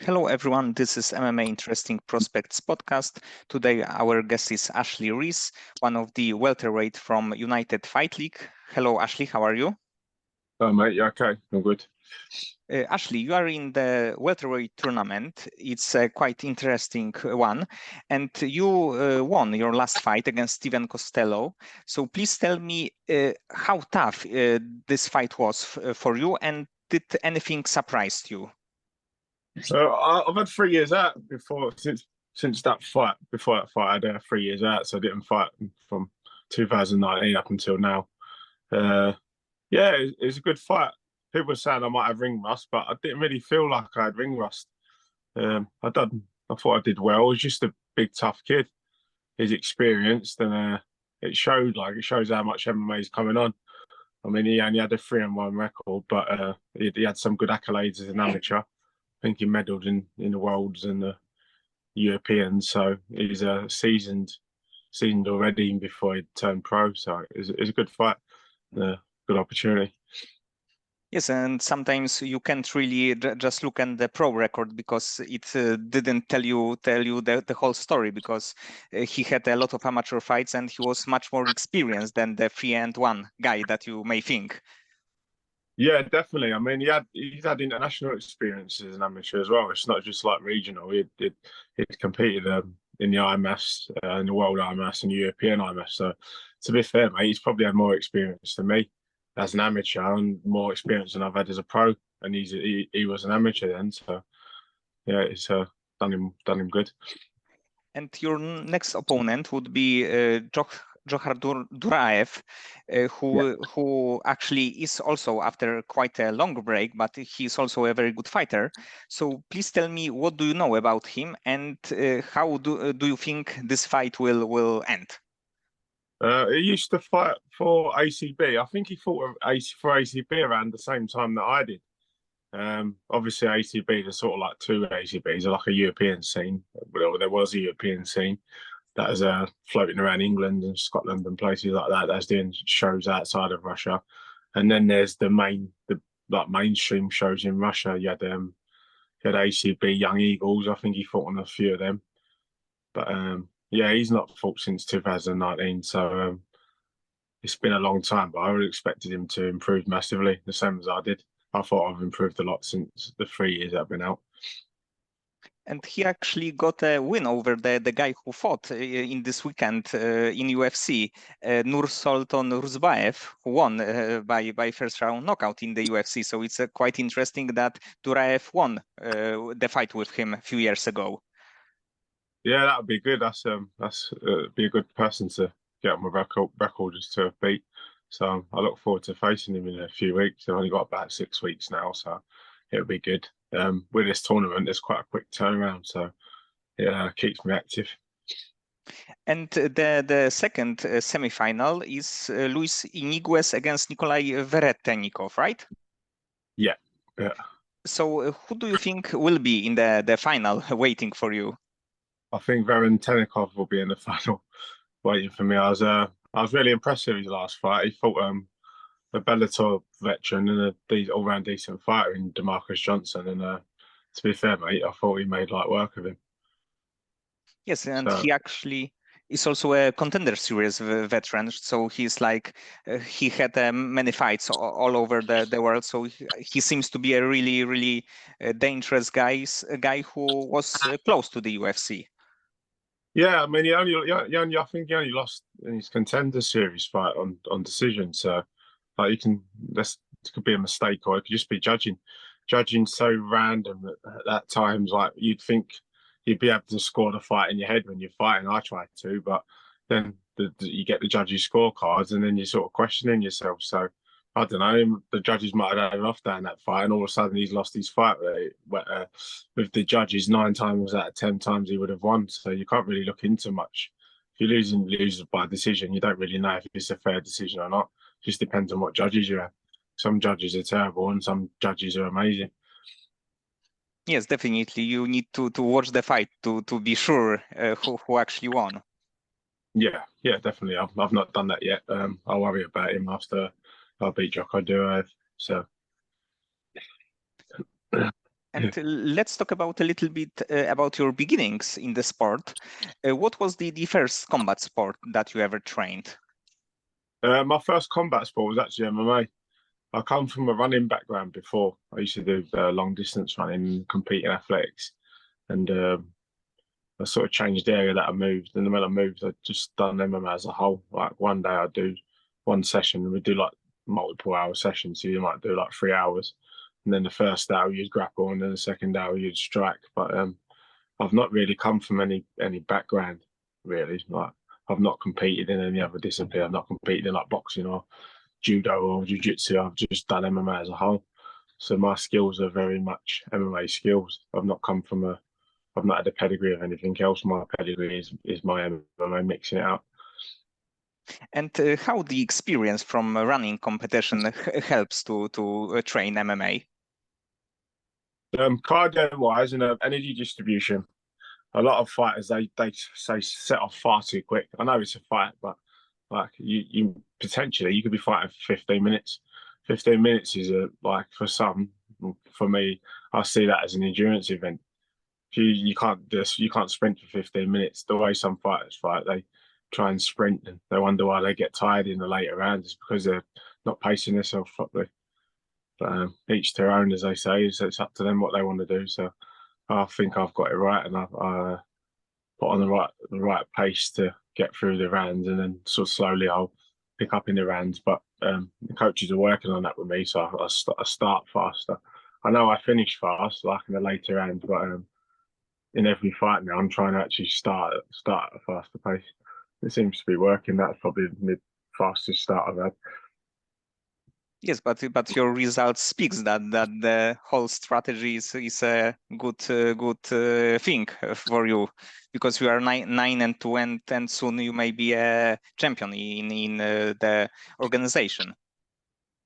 Hello everyone, this is MMA Interesting Prospects podcast. Today our guest is Ashley Reece, one of the welterweight from United Fight League. Hello Ashley, how are you? Oh mate, yeah, okay, I'm good. Ashley, you are in the welterweight tournament. It's a quite interesting one, and you won your last fight against Steven Costello. So please tell me how tough this fight was for you, and did anything surprise you? So I've had 3 years out before since that fight. Before that fight, I had 3 years out, so I didn't fight from 2019 up until now. Yeah, it was a good fight. People were saying I might have ring rust, but I didn't really feel like I had ring rust. I thought I did well. He's just a big tough kid. He's experienced, and it shows how much MMA is coming on. I mean, he only had a 3-1 record, but he had some good accolades as an amateur. I think he medalled in the Worlds and the Europeans, so he's seasoned already before he turned pro. So it was a good fight, good opportunity. Yes, and sometimes you can't really just look at the pro record because it didn't tell you the whole story, because he had a lot of amateur fights and he was much more experienced than the 3-1 guy that you may think. Yeah, definitely. I mean, he's had international experience as an amateur as well. It's not just like regional. He competed in the IMS, in the World IMS and European IMS. So to be fair, mate, he's probably had more experience than me as an amateur and more experience than I've had as a pro. And he was an amateur then. So yeah, it's done him good. And your next opponent would be Johar Duraev, who actually is also after quite a long break, but he's also a very good fighter. So please tell me, what do you know about him, and how do you think this fight will end? He used to fight for ACB. I think he fought for ACB around the same time that I did. Obviously, ACB, there's sort of like two ACBs, like a European scene. There was a European scene that was floating around England and Scotland and places like that. That's doing shows outside of Russia, and then there's the mainstream shows in Russia. You had ACB Young Eagles. I think he fought on a few of them, but yeah, he's not fought since 2019. So it's been a long time, but I would have expected him to improve massively, the same as I did. I thought I've improved a lot since the 3 years I've been out. And he actually got a win over the guy who fought in this weekend in UFC, Nursulton Ruzbaev, who won by first round knockout in the UFC. So it's quite interesting that Duraev won the fight with him a few years ago. Yeah, that would be good. That's be a good person to get on my record just to beat. So I look forward to facing him in a few weeks. I've only got about 6 weeks now, so it'll be good. With this tournament, there's quite a quick turnaround, so it keeps me active. And the second semi-final is Luis Iniguez against Nikolai Veretennikov, right? Yeah. So who do you think will be in the final waiting for you? I think Veretennikov will be in the final waiting for me. I was really impressed with his last fight. He fought a Bellator veteran and a all-round decent fighter in DeMarcus Johnson. And to be fair, mate, I thought he made light work of him. Yes, and he actually is also a Contender Series veteran. So he's like, he had many fights all over the world. So he seems to be a really, really dangerous guy who was close to the UFC. Yeah, I mean, I think he only lost in his Contender Series fight on decision. So like it could be a mistake, or it could just be judging so random at times. Like you'd think you'd be able to score the fight in your head when you're fighting. I tried to, but then you get the judges' scorecards, and then you're sort of questioning yourself. So I don't know. The judges might have had an off day in that fight, and all of a sudden he's lost his fight with the judges. 9 times out of 10 times he would have won. So you can't really look into much. If you lose by decision, you don't really know if it's a fair decision or not. It just depends on what judges you have. Some judges are terrible, and some judges are amazing. Yes, definitely. You need to watch the fight to be sure who actually won. Yeah, definitely. I've not done that yet. I'll worry about him after I beat Johar Duraev. So. And let's talk about a little bit about your beginnings in the sport. What was the first combat sport that you ever trained? My first combat sport was actually MMA. I come from a running background before. I used to do long distance running, compete in athletics, and I sort of changed the area that I moved. And when I moved, I just done MMA as a whole. Like one day I'd do one session, and we do like multiple hour sessions. So you might do like 3 hours, and then the first hour you'd grapple, and then the second hour you'd strike. But I've not really come from any background really. Like I've not competed in any other discipline. I've not competed in like boxing or judo or jiu-jitsu. I've just done MMA as a whole. So my skills are very much MMA skills. I've not had a pedigree of anything else. My pedigree is my MMA, mixing it up. And how the experience from running competition helps to train MMA? Cardio-wise and energy distribution, a lot of fighters they say set off far too quick. I know it's a fight, but like you potentially you could be fighting for 15 minutes. 15 minutes is like for some, for me, I see that as an endurance event. You can't sprint for 15 minutes. The way some fighters fight, they try and sprint and they wonder why they get tired in the later rounds. It's because they're not pacing themselves properly. But each to their own, as they say. So it's up to them what they want to do. So I think I've got it right, and I've put on the right pace to get through the rounds, and then sort of slowly I'll pick up in the rounds. But the coaches are working on that with me, so I start faster. I know I finish fast, like in the later rounds, but in every fight now, I'm trying to actually start at a faster pace. It seems to be working. That's probably the fastest start I've had. Yes, but your results speaks that the whole strategy is a good thing for you, because you are 9-2, and soon you may be a champion in the organization.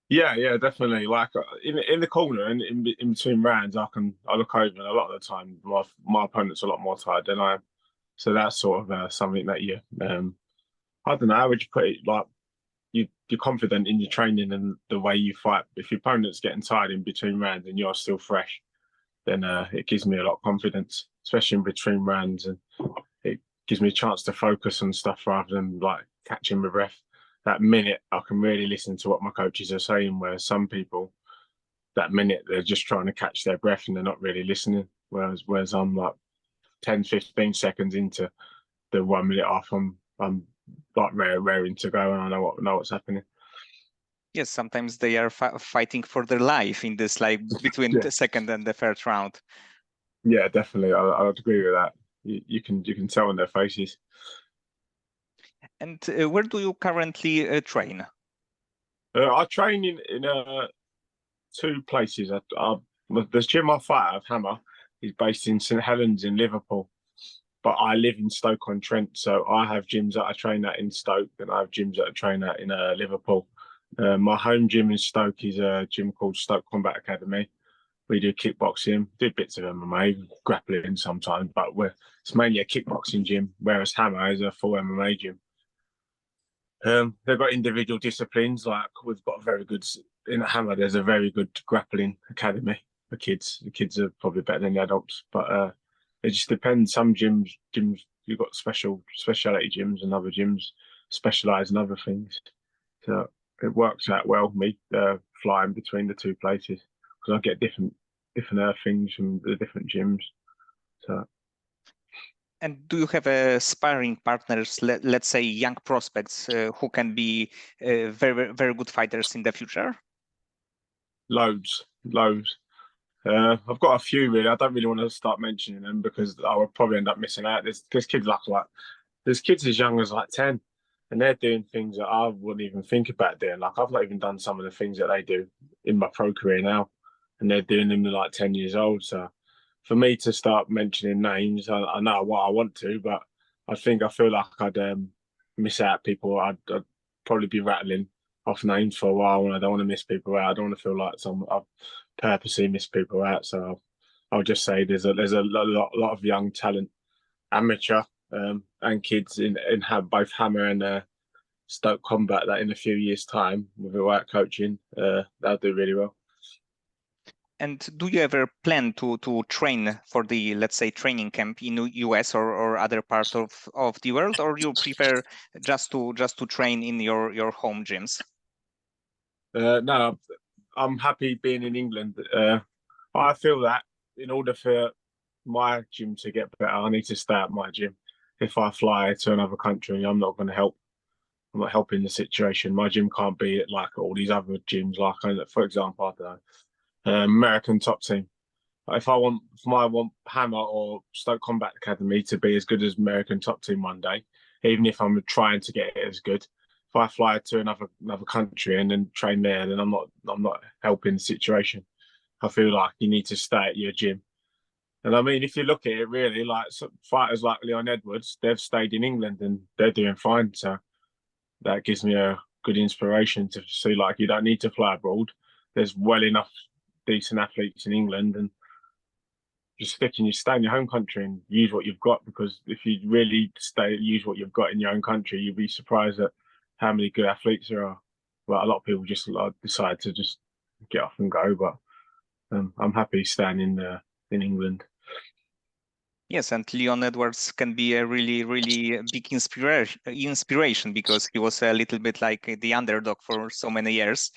Yeah, definitely. Like in the corner and in between rounds, I look over, and a lot of the time my opponent's a lot more tired than I am. So that's sort of something that I don't know, how would you put it? Like you're confident in your training and the way you fight. If your opponent's getting tired in between rounds and you're still fresh, then it gives me a lot of confidence, especially in between rounds, and it gives me a chance to focus on stuff rather than like catching my breath. That minute, I can really listen to what my coaches are saying, where some people, that minute, they're just trying to catch their breath and they're not really listening. Whereas I'm like 10, 15 seconds into the 1 minute off, I'm like raring to go, and I know what's happening. Yes, sometimes they are fighting for their life in this, like between the second and the third round. Yeah, definitely. I'd agree with that. You can tell in their faces. And where do you currently train? I train in two places. The gym I fight at, HAMMA, is based in St Helens in Liverpool, but I live in Stoke-on-Trent, so I have gyms that I train at in Stoke, and I have gyms that I train at in Liverpool. My home gym in Stoke is a gym called Stoke Combat Academy. We do kickboxing, do bits of MMA, grappling sometimes, but it's mainly a kickboxing gym, whereas HAMMA is a full MMA gym. They've got individual disciplines. Like we've got in HAMMA, there's a very good grappling academy for kids. The kids are probably better than the adults, but it just depends. Some gyms you've got specialty gyms, and other gyms specialize in other things. So it works out well, me flying between the two places, because I get different things from the different gyms. So. And do you have sparring partners, let's say young prospects, who can be very, very good fighters in the future? Loads. I've got a few really. I don't really want to start mentioning them because I would probably end up missing out. There's kids there's kids as young as like 10, and they're doing things that I wouldn't even think about doing. Like I've not even done some of the things that they do in my pro career now, and they're doing them at like 10 years old. So for me to start mentioning names, I know what I want to, but I feel like I'd miss out people. I'd probably be rattling off names for a while, and I don't want to miss people out. I don't want to feel like I've purposely missed people out. So I'll just say there's a lot of young talent, amateur and kids in both HAMMA and Stoke Combat, that in a few years' time with the right coaching, they'll do really well. And do you ever plan to train for the, let's say, training camp in US or other part of the world, or you prefer just to train in your home gyms? No, I'm happy being in England. I feel that in order for my gym to get better, I need to stay at my gym. If I fly to another country, I'm not going to help. I'm not helping the situation. My gym can't be like all these other gyms. Like, for example, I don't know, American top team. If I want HAMMA or Stoke Combat Academy to be as good as American top team one day, even if I'm trying to get it as good, if I fly to another country and then train there, then I'm not helping the situation. I feel like you need to stay at your gym. And I mean, if you look at it, really, like fighters like Leon Edwards, they've stayed in England and they're doing fine. So that gives me a good inspiration to see, like, you don't need to fly abroad. There's well enough decent athletes in England, and just stay in your home country and use what you've got. Because if you really use what you've got in your own country, you'll be surprised at how many good athletes there are. Well, a lot of people just decide to just get off and go, but I'm happy staying in England. Yes, and Leon Edwards can be a really big inspiration because he was a little bit like the underdog for so many years.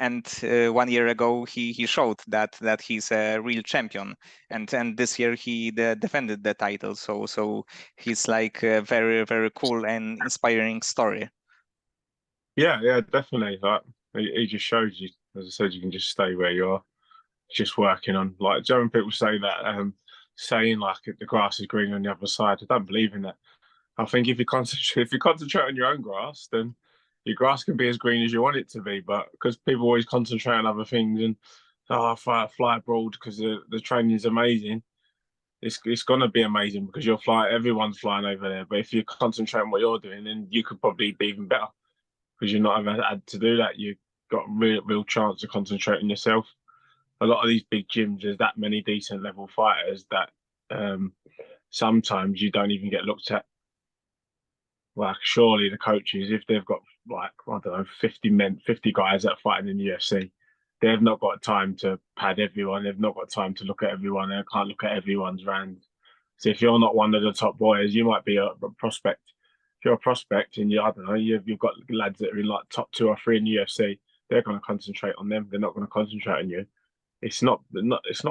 And 1 year ago, he showed that he's a real champion, and this year he defended the title. So he's like a very cool and inspiring story. Yeah, definitely. Like, it just shows you, as I said, you can just stay where you are, just working on. Like, German people say that, saying like the grass is green on the other side. I don't believe in that. I think if you concentrate on your own grass, then your grass can be as green as you want it to be. But because people always concentrate on other things and fly abroad because the training is amazing, it's gonna be amazing because everyone's flying over there. But if you concentrate on what you're doing, then you could probably be even better because you're not ever had to do that. You've got real chance to concentrate on yourself. A lot of these big gyms, there's that many decent level fighters that sometimes you don't even get looked at. Like, surely the coaches, if they've got like, I don't know, 50 guys that are fighting in the UFC, they've not got time to pad everyone. They've not got time to look at everyone. They can't look at everyone's round. So if you're not one of the top boys, you might be a prospect. If you're a prospect and I don't know, you've got lads that are in like top 2 or 3 in the UFC, they're going to concentrate on them. They're not going to concentrate on you. It's not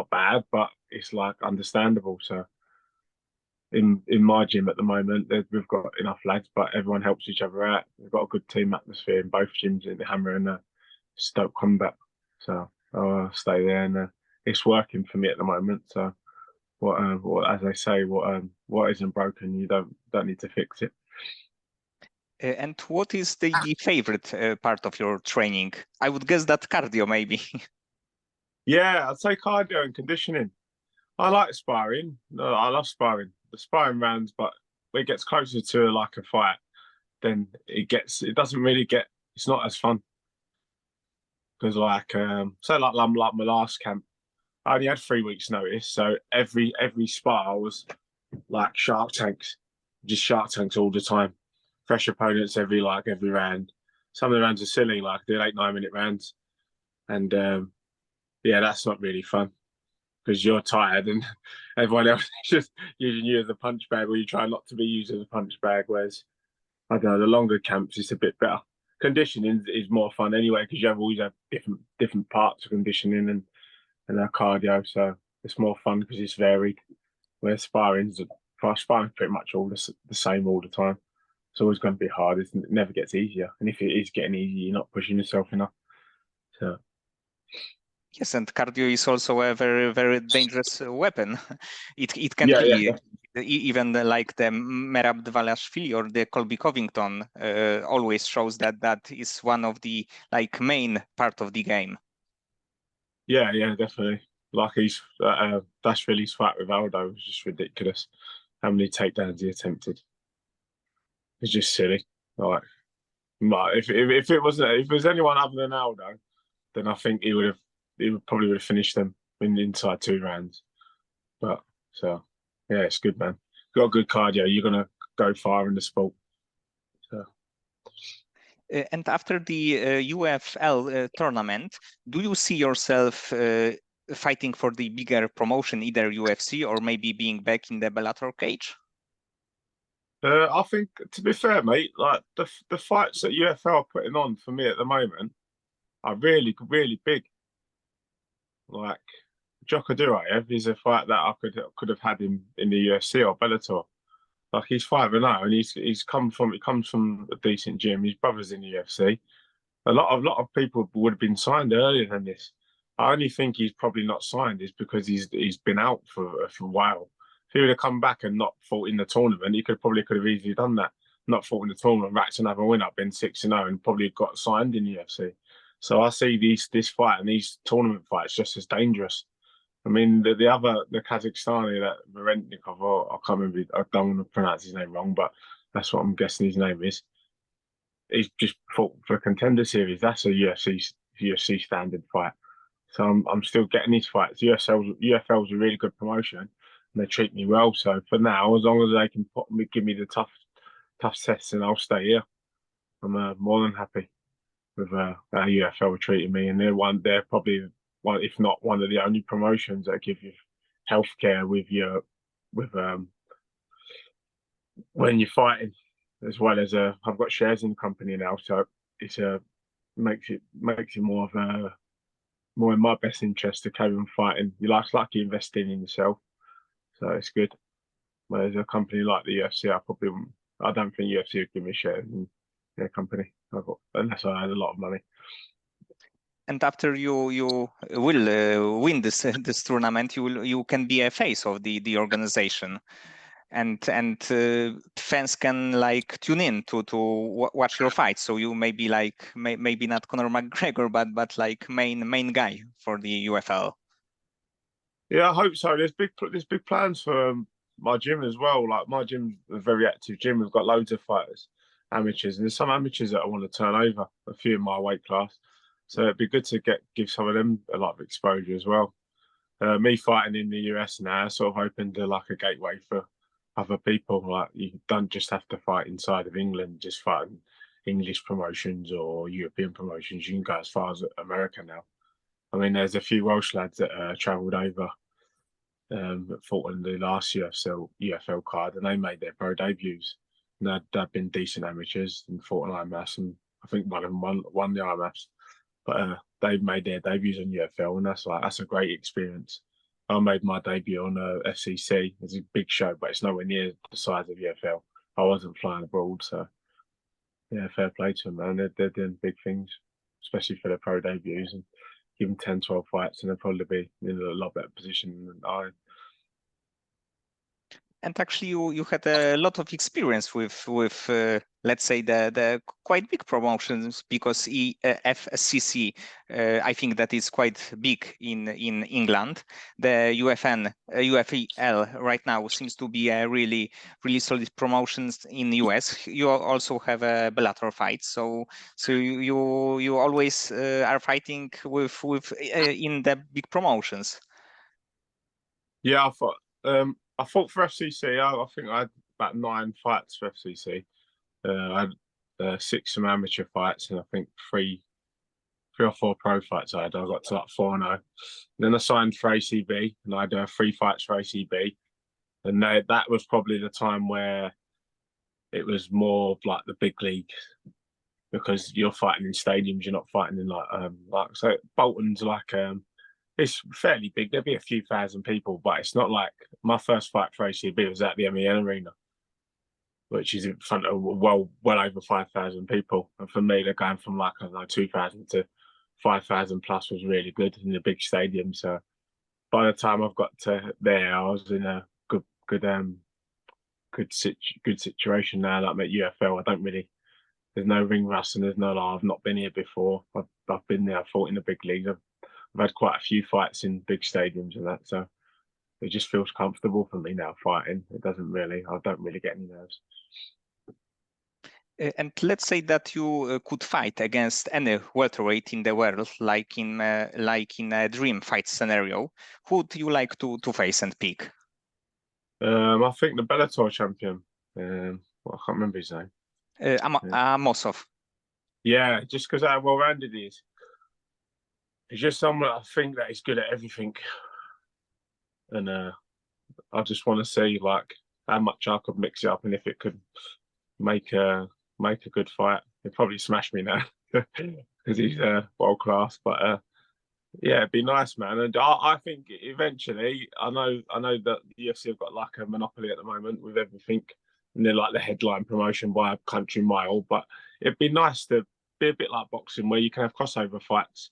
bad, but it's like understandable. So in my gym at the moment, we've got enough lads, but everyone helps each other out. We've got a good team atmosphere in both gyms, in the HAMMA and the Stoke Combat. So I'll stay there, and it's working for me at the moment. So as they say, what isn't broken, you don't need to fix it. And what is the favorite part of your training? I would guess that cardio, maybe. Yeah, I'd say cardio and conditioning. I like sparring. No, I love sparring. The sparring rounds, but when it gets closer to like a fight, then it doesn't really get. It's not as fun because like say like my last camp, I only had 3 weeks notice, so every spar was like just shark tanks all the time. Fresh opponents every round. Some of the rounds are silly, like they're 8-9 minute rounds, and yeah, that's not really fun because you're tired and everyone else is just using you as a punch bag, or you try not to be used as a punch bag. Whereas I don't know, the longer camps is a bit better. Conditioning is more fun anyway because you always have different parts of conditioning and cardio, so it's more fun because it's varied. Where sparring's pretty much all the same all the time. It's always going to be hard. It never gets easier, and if it is getting easier, you're not pushing yourself enough. So. Yes, and cardio is also a very dangerous weapon. It can Yeah, be even like the Merab Dvalishvili or the Colby Covington always shows that is one of the like main part of the game. Yeah, definitely. Like Dashvili's fight with Aldo was just ridiculous. How many takedowns he attempted? It's just silly. Like, if it was anyone other than Aldo, then I think he would probably would have finished them inside 2 rounds. But so yeah, it's good, man. Got good cardio, you're gonna go far in the sport. So. And after the UFL tournament, do you see yourself fighting for the bigger promotion, either UFC or maybe being back in the Bellator cage? I think, to be fair, mate, like the fights that UFL are putting on for me at the moment are really, really big. Like Joko Duraev is a fight that I could have had in the UFC or Bellator. Like he's 5-0 and he comes from a decent gym. His brother's in the UFC. A lot of people would have been signed earlier than this. I only think he's probably not signed is because he's been out for a while. If he would have come back and not fought in the tournament, he could have easily done that. Not fought in the tournament, racked another win up, been 6-0, and probably got signed in the UFC. So I see this fight and these tournament fights just as dangerous. I mean, the Kazakhstani, that Varentnikov, or I can't remember, I don't want to pronounce his name wrong, but that's what I'm guessing his name is. He's just fought for a contender series. That's a UFC standard fight. So I'm still getting these fights. UFL's a really good promotion, and they treat me well. So for now, as long as they can give me the tough tests, and I'll stay here. I'm more than happy with how UFL are treating me, and they're probably one, if not one of the only promotions that give you healthcare with when you're fighting, as well as I've got shares in the company now, so it's makes it more in my best interest to carry on fighting. It's like you're investing in yourself, so it's good. Whereas a company like the UFC, I don't think UFC would give me shares in their company unless I had a lot of money. And after you will win this tournament, you can be a face of the organization, and fans can like tune in to watch your fight. So you may be like maybe not Conor McGregor, but like main guy for the UFL. Yeah, I hope so. There's big plans for my gym as well. Like my gym's a very active gym. We've got loads of fighters, amateurs, and there's some amateurs that I want to turn over. A few in my weight class, so it'd be good to give some of them a lot of exposure as well. Me fighting in the US now sort of opened like a gateway for other people. Like you don't just have to fight inside of England, just fighting English promotions or European promotions. You can go as far as America now. I mean, there's a few Welsh lads that travelled over that fought in the last UFL card, and they made their pro debuts. And they'd been decent amateurs and fought on IMAS, and I think one of them won the IMAS. But they made their debuts on UFL, and that's a great experience. I made my debut on FCC. It's a big show, but it's nowhere near the size of UFL. I wasn't flying abroad, so yeah, fair play to them, man. They're doing big things, especially for their pro debuts, and give them 10, 12 fights, and they'll probably be in a lot better position than I. And actually, you had a lot of experience with let's say the quite big promotions, because FCC, I think that is quite big in England. The UFL right now seems to be a really solid promotions in the US. You also have a Bellator fight, so you always are fighting with in the big promotions. Yeah, I fought for FCC. I think I had about 9 fights for FCC. I had 6 some amateur fights, and I think 3 or 4 pro fights I got to like 4-0. Then I signed for ACB, and I had 3 fights for ACB. And that was probably the time where it was more like the big league, because you're fighting in stadiums, you're not fighting in like so Bolton's like it's fairly big. There'll be a few thousand people, but it's not like my first fight for ACB was at the MEN Arena, which is in front of well over 5,000 people. And for me, they're going from like, I don't know, 2,000 to 5,000 plus was really good in a big stadium. So by the time I've got to there, I was in a good situation now. Like I'm at UFL, there's no ring rust, and there's no like, I've not been here before. I've been there, I fought in the big leagues. I've had quite a few fights in big stadiums and that, so it just feels comfortable for me now fighting. I don't really get any nerves. And let's say that you could fight against any welterweight in the world, like in a dream fight scenario. Who would you like to face and pick? I think the Bellator champion. I can't remember his name. Amosov. Yeah, just because how well-rounded he is. He's just someone I think that he's good at everything, and I just want to see like how much I could mix it up, and if it could make a good fight. He'd probably smash me now because he's world class. But yeah, it'd be nice, man. And I think eventually, I know that the UFC have got like a monopoly at the moment with everything, and they're like the headline promotion by a country mile. But it'd be nice to be a bit like boxing, where you can have crossover fights.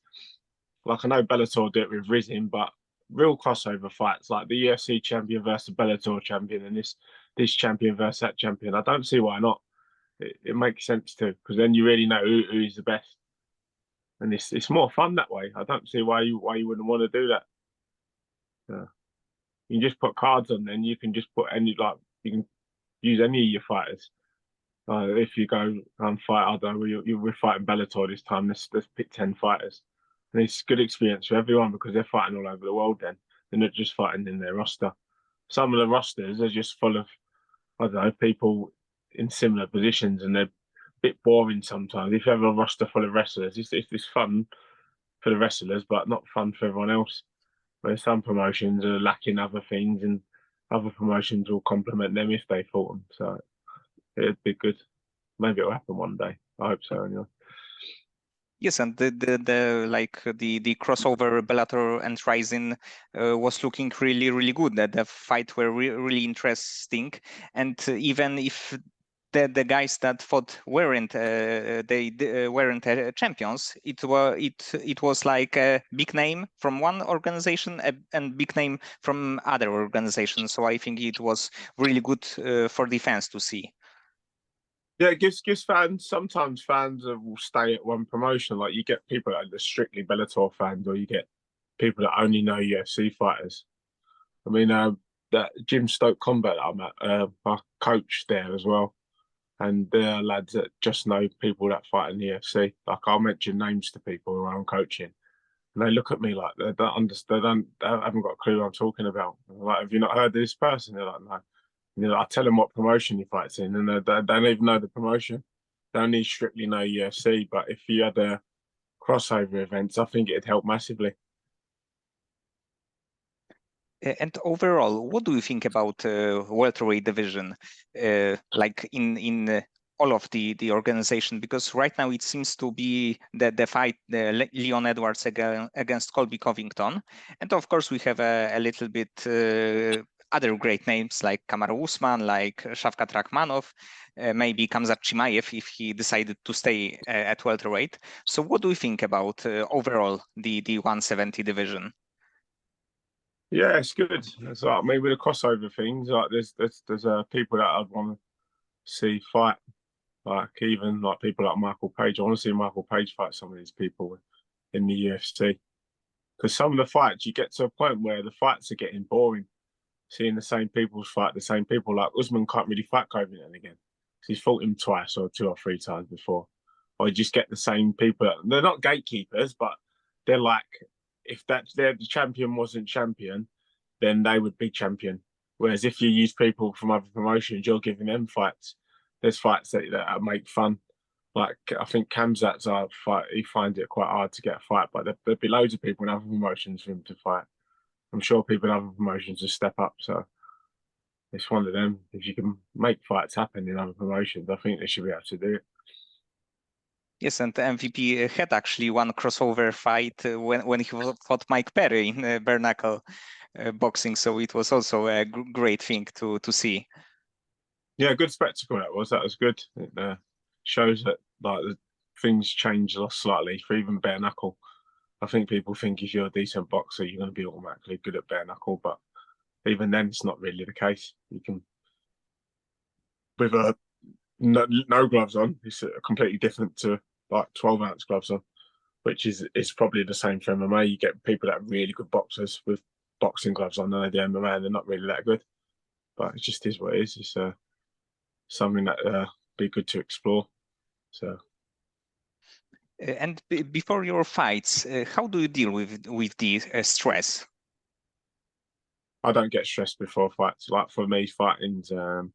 Like I know Bellator do it with Rizin, but real crossover fights like the UFC champion versus the Bellator champion, and this champion versus that champion. I don't see why not. It makes sense too, because then you really know who's the best, and it's more fun that way. I don't see why you wouldn't want to do that. Yeah. You can just put cards on, then you can just put any like you can use any of your fighters. If you go and fight, I don't know, we're fighting Bellator this time. Let's pick 10 fighters, and it's good experience for everyone because they're fighting all over the world. Then they're not just fighting in their roster. Some of the rosters are just full of I don't know people in similar positions, and they're a bit boring sometimes. If you have a roster full of wrestlers, it's fun for the wrestlers, but not fun for everyone else. Where some promotions are lacking other things, and other promotions will complement them if they fought them. So it'd be good. Maybe it'll happen one day. I hope so. Anyway. Yes, and the crossover Bellator and Ryzen was looking really good. That the fight were really interesting, and even if the guys that fought weren't weren't champions, it was like a big name from one organization and big name from other organizations. So I think it was really good for the fans to see. Yeah, it gives fans. Sometimes fans will stay at one promotion. Like you get people that are strictly Bellator fans, or you get people that only know UFC fighters. I mean, that Gym Stoke Combat that I'm at, I coach there as well, and they're lads that just know people that fight in the UFC. Like I'll mention names to people who I'm coaching, and they look at me like they don't understand. They haven't got a clue what I'm talking about. I'm like, have you not heard of this person? They're like, no. I tell them what promotion he fights in, and they don't even know the promotion. They only strictly know UFC. But if you had a crossover events, I think it'd help massively. And overall, what do you think about welterweight division, like in all of the organization? Because right now it seems to be the fight, Leon Edwards against Colby Covington, and of course we have a little bit other great names like Kamaru Usman, like Shavkat Rakhmonov, maybe Khamzat Chimaev if he decided to stay at welterweight. So what do you think about overall the 170 division? Yeah, it's good. It's like, I mean, with the crossover things, like there's people that I'd want to see fight, like even like people like Michael Page. I want to see Michael Page fight some of these people in the UFC, because some of the fights you get to a point where the fights are getting boring. Seeing the same people fight the same people, like Usman can't really fight Covington again. He's fought him twice or 2 or 3 times before. Or you just get the same people. They're not gatekeepers, but they're like, if the champion wasn't champion, then they would be champion. Whereas if you use people from other promotions, you're giving them fights. There's fights that make fun. Like I think Khamzat's fight, he finds it quite hard to get a fight, but there'd be loads of people in other promotions for him to fight. I'm sure people in other promotions will step up. So it's one of them. If you can make fights happen in other promotions, I think they should be able to do it. Yes, and the MVP had actually one crossover fight when he fought Mike Perry in bare knuckle boxing, so it was also a great thing to see. Yeah, good spectacle that was. That was good. It shows that like the things change slightly for even bare knuckle. I think people think if you're a decent boxer, you're going to be automatically good at bare knuckle, but even then, it's not really the case. You can, with no gloves on, it's completely different to like 12-ounce gloves on, which is probably the same for MMA. You get people that are really good boxers with boxing gloves on, and they do MMA, and they're not really that good. But it just is what it is. It's something that be good to explore. So. And before your fights, how do you deal with the stress? I don't get stressed before fights. Like for me, fighting's how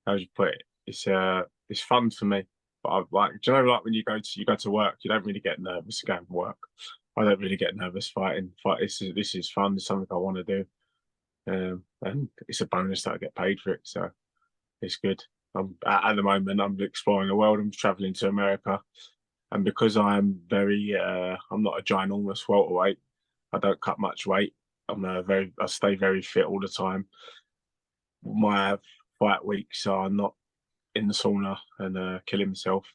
do you put it? It's fun for me. But like, do you know, like when you go to work, you don't really get nervous going to work. I don't really get nervous fighting. This is fun. It's something I want to do, and it's a bonus that I get paid for it. So it's good. At the moment I'm exploring the world. I'm traveling to America, and because I'm I'm not a ginormous welterweight. I don't cut much weight. I stay very fit all the time. My fight weeks are not in the sauna and killing myself.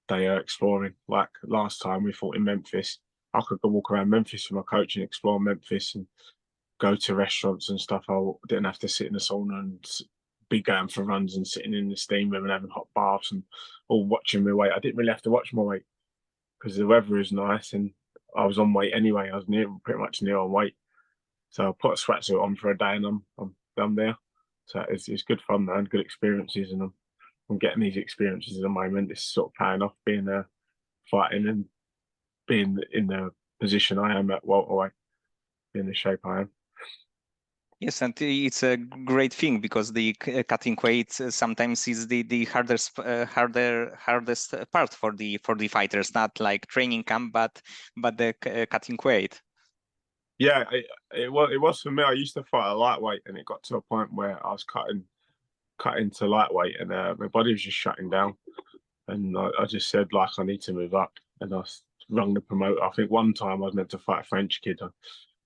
They are exploring. Like last time we fought in Memphis, I could go walk around Memphis with my coach and explore Memphis and go to restaurants and stuff. I didn't have to sit in the sauna and be going for runs and sitting in the steam room and having hot baths and all watching my weight. I didn't really have to watch my weight because the weather is nice and I was on weight anyway. I was pretty much near on weight. So I put a sweatsuit on for a day and I'm there. So it's good fun, man. Good experiences, and I'm getting these experiences at the moment. It's sort of paying off being fighting and being in the position I am at welterweight, in the shape I am. Yes, and it's a great thing because the cutting weight sometimes is the hardest part for the fighters. Not like training camp, but the cutting weight. Yeah, it was for me. I used to fight a lightweight, and it got to a point where I was cutting to lightweight, and my body was just shutting down. And I just said, like, I need to move up. And I rung the promoter. I think one time I was meant to fight a French kid on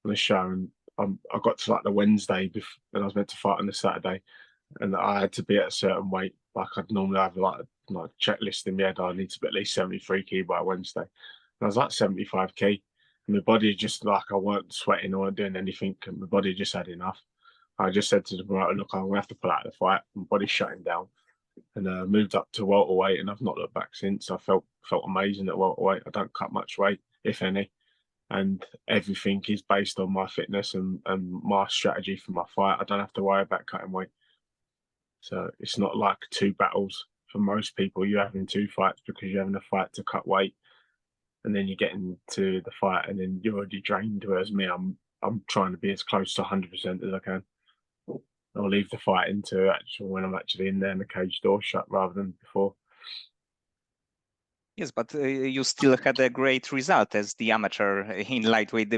the show, and I got to like the Wednesday before, and I was meant to fight on the Saturday, and I had to be at a certain weight. Like I'd normally have like checklist in my head. I need to be at least 73 kg by Wednesday. And I was like 75 kg. And my body just like I weren't sweating or doing anything, and my body just had enough. I just said to the promoter, look, I'm gonna have to pull out of the fight. My body's shutting down, and moved up to welterweight, and I've not looked back since. I felt amazing at welterweight. I don't cut much weight, if any, and everything is based on my fitness and my strategy for my fight. I don't have to worry about cutting weight. So it's not like two battles. For most people, you're having two fights because you're having a fight to cut weight, and then you get into the fight, and then you're already drained. Whereas me, I'm trying to be as close to 100% as I can. I'll leave the fight into actual when I'm actually in there and the cage door shut rather than before. Yes, but you still had a great result as the amateur in lightweight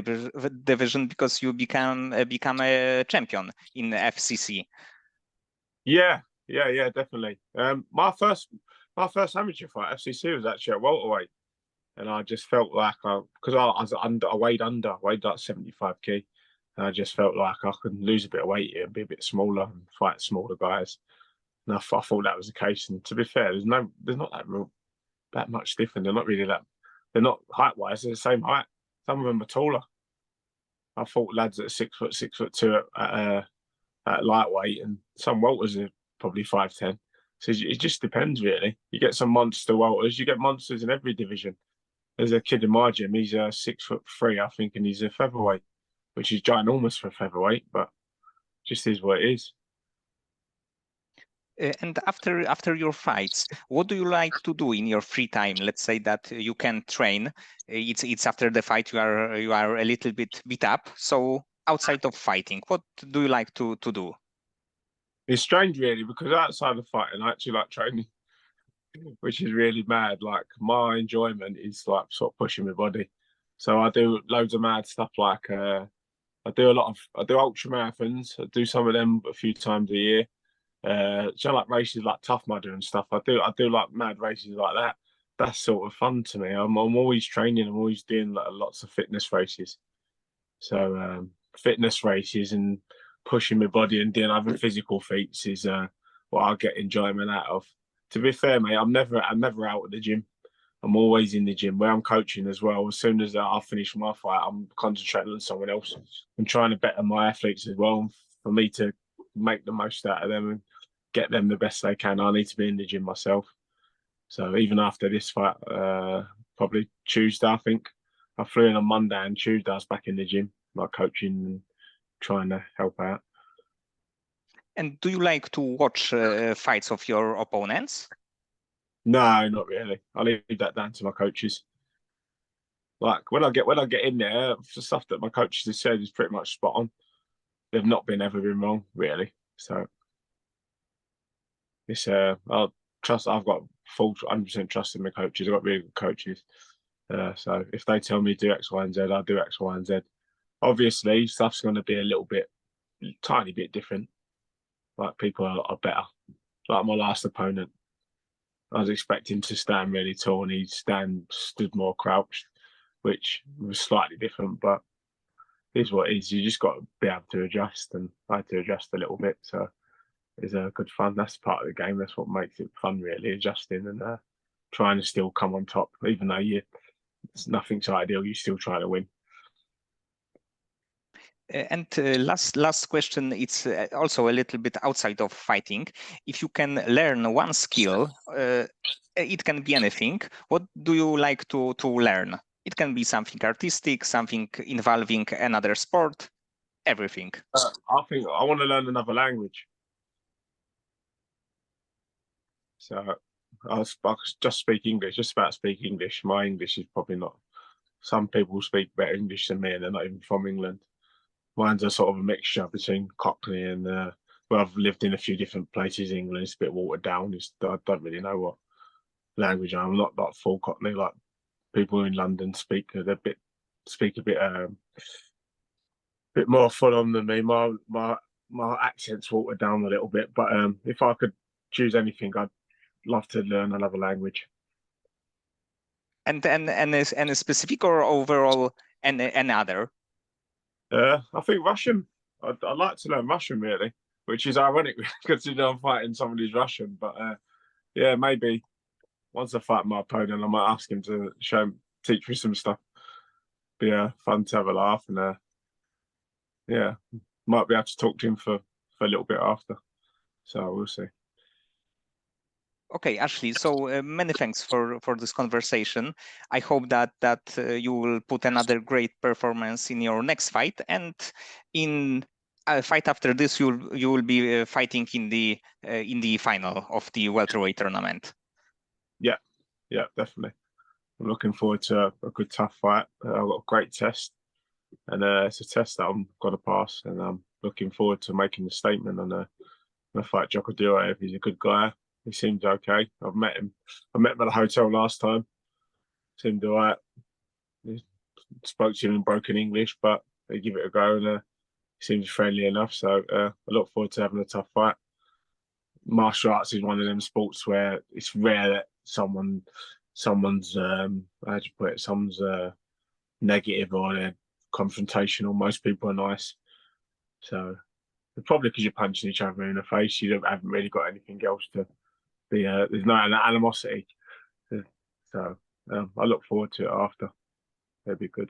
division because you become a champion in FCC. Yeah, definitely. My first amateur fight FCC was actually at welterweight, and I just felt like because I weighed like 75 kg, and I just felt like I could lose a bit of weight here and be a bit smaller and fight smaller guys. And I thought that was the case. And to be fair, there's not that much different. They're not really that. They're not height wise. They're the same height. Some of them are taller. I fought lads at 6'2" at lightweight, and some welters are probably 5'10". So it just depends, really. You get some monster welters. You get monsters in every division. There's a kid in my gym. He's 6'3", I think, and he's a featherweight, which is ginormous for a featherweight, but just is what it is. And after your fights, what do you like to do in your free time? Let's say that you can train. It's after the fight you are a little bit beat up. So outside of fighting, what do you like to do? It's strange, really, because outside of fighting, I actually like training, which is really mad. Like my enjoyment is like sort of pushing my body. So I do loads of mad stuff. Like I do ultra marathons. I do some of them a few times a year. Like races like Tough Mudder and stuff. I do like mad races like that. That's sort of fun to me. I'm always training. I'm always doing like, lots of fitness races. So fitness races and pushing my body and doing other physical feats is what I get enjoyment out of. To be fair, mate, I'm never out at the gym. I'm always in the gym where I'm coaching as well. As soon as I finish my fight, I'm concentrating on someone else. I'm trying to better my athletes as well. For me to make the most out of them and get them the best they can, I need to be in the gym myself. So even after this fight, probably Tuesday, I think I flew in on Monday, and Tuesday I was back in the gym, like coaching and trying to help out. And do you like to watch fights of your opponents? No, not really. I leave that down to my coaches. Like when I get in there, the stuff that my coaches have said is pretty much spot on. They've not ever been wrong, really. So it's I'll trust. I've got full 100% trust in my coaches. I've got really good coaches. So if they tell me do X, Y, and Z, I'll do X, Y, and Z. Obviously, stuff's going to be a little bit, tiny bit different. Like people are better. Like my last opponent, I was expecting to stand really tall, and he stood more crouched, which was slightly different. But it's what it is. You just got to be able to adjust, and I had to adjust a little bit. So it's good fun. That's part of the game. That's what makes it fun, really, adjusting and trying to still come on top, even though nothing's ideal. You're still trying to win. And last question, it's also a little bit outside of fighting. If you can learn one skill, it can be anything. What do you like to learn? It can be something artistic, something involving another sport, everything. I think I want to learn another language. So I just speak English, just about speak English. My English is probably not. Some people speak better English than me, and they're not even from England. Mine's a sort of a mixture between Cockney and well, I've lived in a few different places in England. It's a bit watered down. I don't really know what language I'm not like full Cockney like people in London speak. They're speak a bit more full on than me. My accent's watered down a little bit. But if I could choose anything, I'd love to learn another language. And any specific or overall any other? I think Russian. I'd like to learn Russian, really, which is ironic considering I'm fighting someone who's Russian. But yeah, maybe once I fight my opponent, I might ask him to teach me some stuff. Be fun to have a laugh, and yeah, might be able to talk to him for a little bit after. So we'll see. Okay, Ashley. So many thanks for this conversation. I hope that you will put another great performance in your next fight, and in a fight after this, you will be fighting in the final of the welterweight tournament. Yeah, definitely. I'm looking forward to a good tough fight. I've got a great test, and it's a test that I'm going to pass, and I'm looking forward to making the statement on the fight Joko Duraev. He's a good guy. He seems okay. I've met him. I met him at the hotel last time. Seemed all right. Spoke to him in broken English, but they give it a go, and he seems friendly enough. So I look forward to having a tough fight. Martial arts is one of them sports where it's rare that someone's how do you put it? Someone's negative or they're confrontational. Most people are nice. So probably because you're punching each other in the face, you haven't really got anything else to be. There's no animosity. So I look forward to it after. It'll be good.